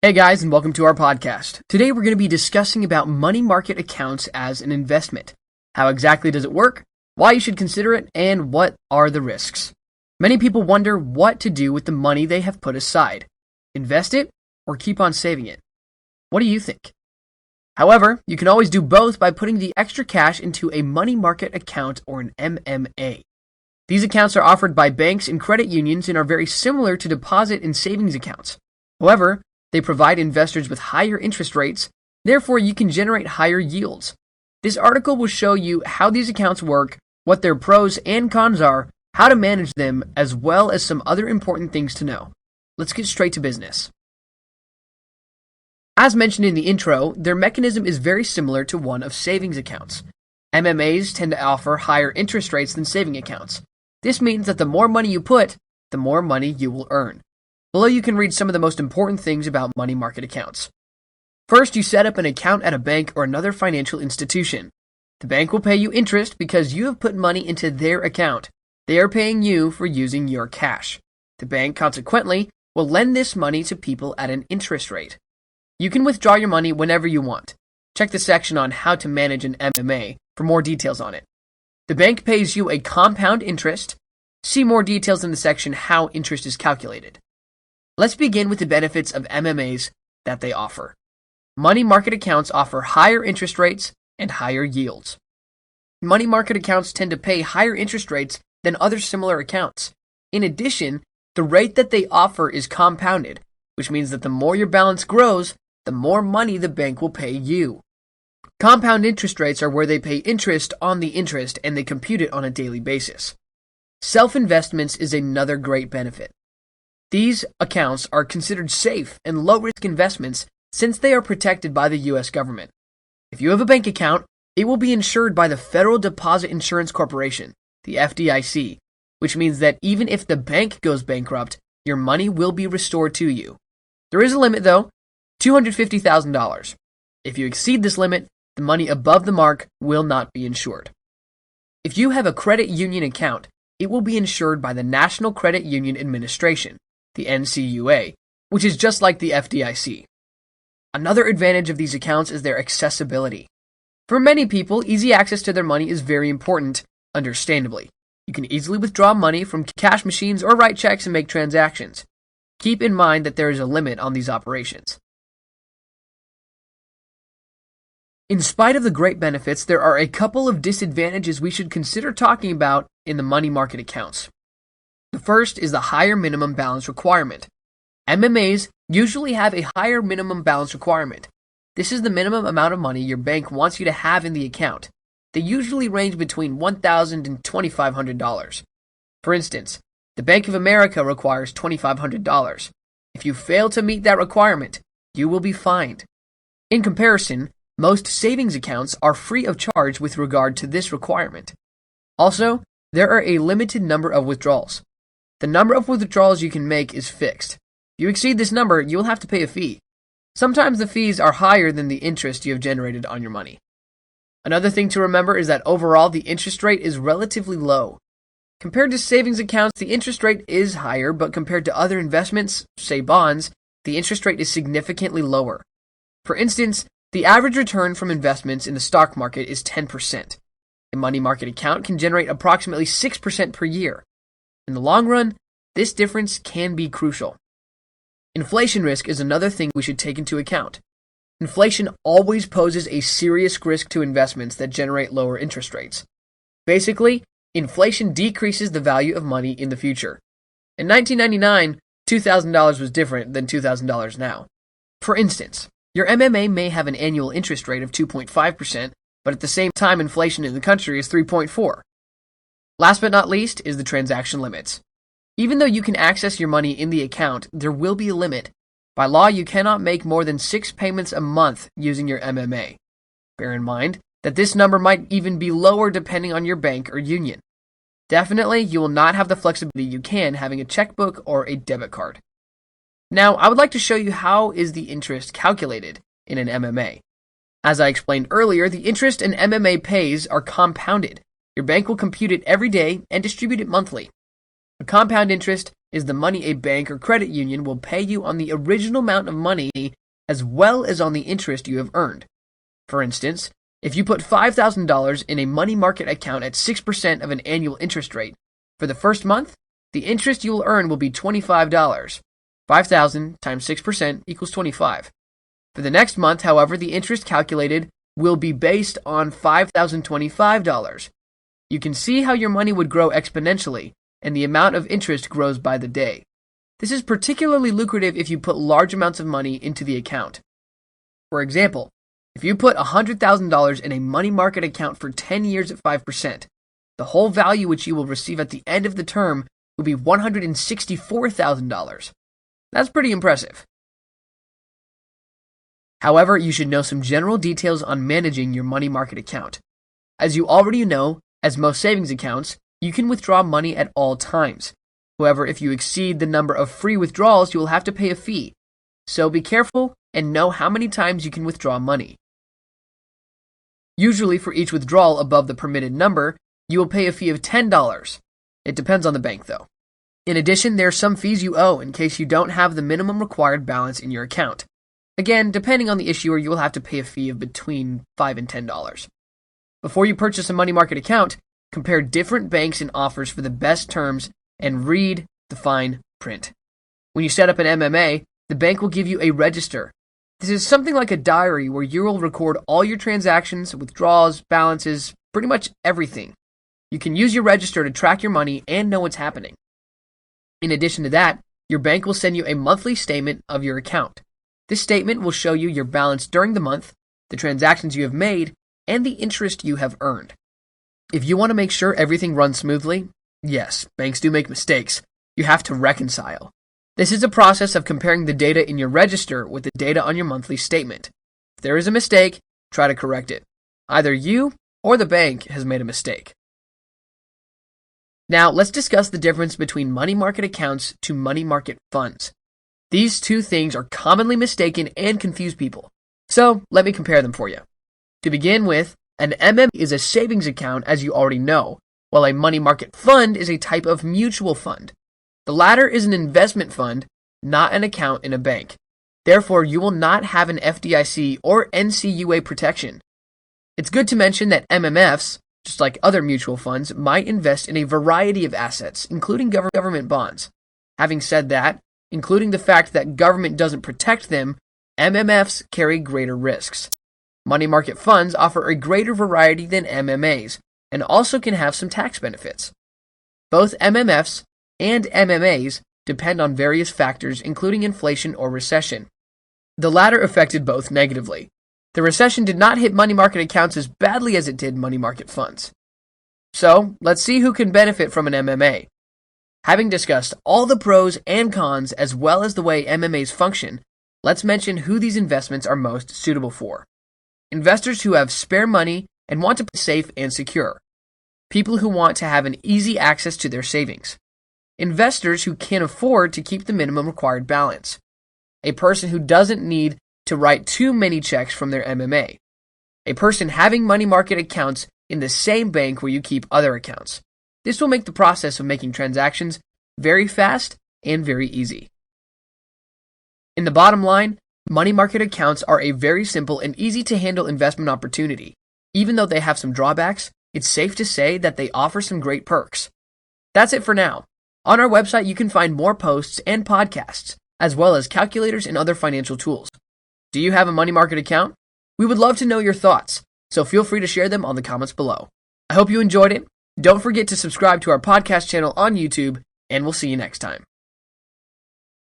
Hey guys, and welcome to our podcast. Today we're going to be discussing about money market accounts as an investment. How exactly does it work? Why you should consider it? And what are the risks? Many people wonder what to do with the money they have put aside. Invest it or keep on saving it? What do you think? However, you can always do both by putting the extra cash into a money market account or an MMA. These accounts are offered by banks and credit unions and are very similar to deposit and savings accounts. However, they provide investors with higher interest rates, therefore you can generate higher yields. This article will show you how these accounts work, what their pros and cons are, how to manage them, as well as some other important things to know. Let's get straight to business. As mentioned in the intro, their mechanism is very similar to one of savings accounts. MMAs tend to offer higher interest rates than saving accounts. This means that the more money you put, the more money you will earn. Below you can read some of the most important things about money market accounts. First, you set up an account at a bank or another financial institution. The bank will pay you interest because you have put money into their account. They are paying you for using your cash. The bank, consequently, will lend this money to people at an interest rate. You can withdraw your money whenever you want. Check the section on how to manage an MMA for more details on it. The bank pays you a compound interest. See more details in the section how interest is calculated. Let's begin with the benefits of MMAs that they offer. Money market accounts offer higher interest rates and higher yields. Money market accounts tend to pay higher interest rates than other similar accounts. In addition, the rate that they offer is compounded, which means that the more your balance grows, the more money the bank will pay you. Compound interest rates are where they pay interest on the interest and they compute it on a daily basis. Self-investments is another great benefit. These accounts are considered safe and low-risk investments since they are protected by the U.S. government. If you have a bank account, it will be insured by the Federal Deposit Insurance Corporation, the FDIC, which means that even if the bank goes bankrupt, your money will be restored to you. There is a limit though, $250,000. If you exceed this limit, the money above the mark will not be insured. If you have a credit union account, it will be insured by the National Credit Union Administration, the NCUA, which is just like the FDIC. Another advantage of these accounts is their accessibility. For many people, easy access to their money is very important, understandably. You can easily withdraw money from cash machines or write checks and make transactions. Keep in mind that there is a limit on these operations. In spite of the great benefits, there are a couple of disadvantages we should consider talking about in the money market accounts. The first is the higher minimum balance requirement. MMAs usually have a higher minimum balance requirement. This is the minimum amount of money your bank wants you to have in the account. They usually range between $1,000 and $2,500. For instance, the Bank of America requires $2,500. If you fail to meet that requirement, you will be fined. In comparison, most savings accounts are free of charge with regard to this requirement. Also, there are a limited number of withdrawals. The number of withdrawals you can make is fixed. If you exceed this number, you will have to pay a fee. Sometimes the fees are higher than the interest you have generated on your money. Another thing to remember is that overall the interest rate is relatively low. Compared to savings accounts, the interest rate is higher, but compared to other investments, say bonds, the interest rate is significantly lower. For instance, the average return from investments in the stock market is 10%. A money market account can generate approximately 6% per year. In the long run, this difference can be crucial. Inflation risk is another thing we should take into account. Inflation always poses a serious risk to investments that generate lower interest rates. Basically, inflation decreases the value of money in the future. In 1999, $2,000 was different than $2,000 now. For instance, your MMA may have an annual interest rate of 2.5%, but at the same time inflation in the country is 3.4%. Last but not least is the transaction limits. Even though you can access your money in the account, there will be a limit. By law, you cannot make more than 6 payments a month using your MMA. Bear in mind that this number might even be lower depending on your bank or union. Definitely, you will not have the flexibility you can having a checkbook or a debit card. Now, I would like to show you how is the interest calculated in an MMA. As I explained earlier, the interest an MMA pays are compounded. Your bank will compute it every day and distribute it monthly. A compound interest is the money a bank or credit union will pay you on the original amount of money as well as on the interest you have earned. For instance, if you put $5,000 in a money market account at 6% of an annual interest rate, for the first month, the interest you will earn will be $25. 5,000 times 6% equals 25. For the next month, however, the interest calculated will be based on $5,025. You can see how your money would grow exponentially, and the amount of interest grows by the day. This is particularly lucrative if you put large amounts of money into the account. For example, if you put $100,000 in a money market account for 10 years at 5%, the whole value which you will receive at the end of the term will be $164,000. That's pretty impressive. However, you should know some general details on managing your money market account. As you already know, as most savings accounts, you can withdraw money at all times. However, if you exceed the number of free withdrawals, you will have to pay a fee. So be careful and know how many times you can withdraw money. Usually, for each withdrawal above the permitted number, you will pay a fee of $10. It depends on the bank, though. In addition, there are some fees you owe in case you don't have the minimum required balance in your account. Again, depending on the issuer, you will have to pay a fee of between $5 and $10. Before you purchase a money market account, compare different banks and offers for the best terms and read the fine print. When you set up an MMA, the bank will give you a register. This is something like a diary where you will record all your transactions, withdrawals, balances, pretty much everything. You can use your register to track your money and know what's happening. In addition to that, your bank will send you a monthly statement of your account. This statement will show you your balance during the month, the transactions you have made, and the interest you have earned. If you want to make sure everything runs smoothly, yes, banks do make mistakes. You have to reconcile. This is a process of comparing the data in your register with the data on your monthly statement. If there is a mistake, try to correct it. Either you or the bank has made a mistake. Now, let's discuss the difference between money market accounts to money market funds. These two things are commonly mistaken and confuse people. So, let me compare them for you. To begin with, an MMAS is a savings account, as you already know, while a money market fund is a type of mutual fund. The latter is an investment fund, not an account in a bank. Therefore, you will not have an FDIC or NCUA protection. It's good to mention that MMFs, just like other mutual funds, might invest in a variety of assets, including government bonds. Having said that, including the fact that government doesn't protect them, MMFs carry greater risks. Money market funds offer a greater variety than MMAs, and also can have some tax benefits. Both MMFs and MMAs depend on various factors, including inflation or recession. The latter affected both negatively. The recession did not hit money market accounts as badly as it did money market funds. So, let's see who can benefit from an MMA. Having discussed all the pros and cons as well as the way MMAs function, let's mention who these investments are most suitable for. Investors who have spare money and want to be safe and secure. People who want to have an easy access to their savings. Investors who can afford to keep the minimum required balance. A person who doesn't need to write too many checks from their MMA. A person having money market accounts in the same bank where you keep other accounts. This will make the process of making transactions very fast and very easy. In the bottom line, money market accounts are a very simple and easy to handle investment opportunity. Even though they have some drawbacks, it's safe to say that they offer some great perks. That's it for now. On our website, you can find more posts and podcasts, as well as calculators and other financial tools. Do you have a money market account? We would love to know your thoughts, so feel free to share them on the comments below. I hope you enjoyed it. Don't forget to subscribe to our podcast channel on YouTube, and we'll see you next time.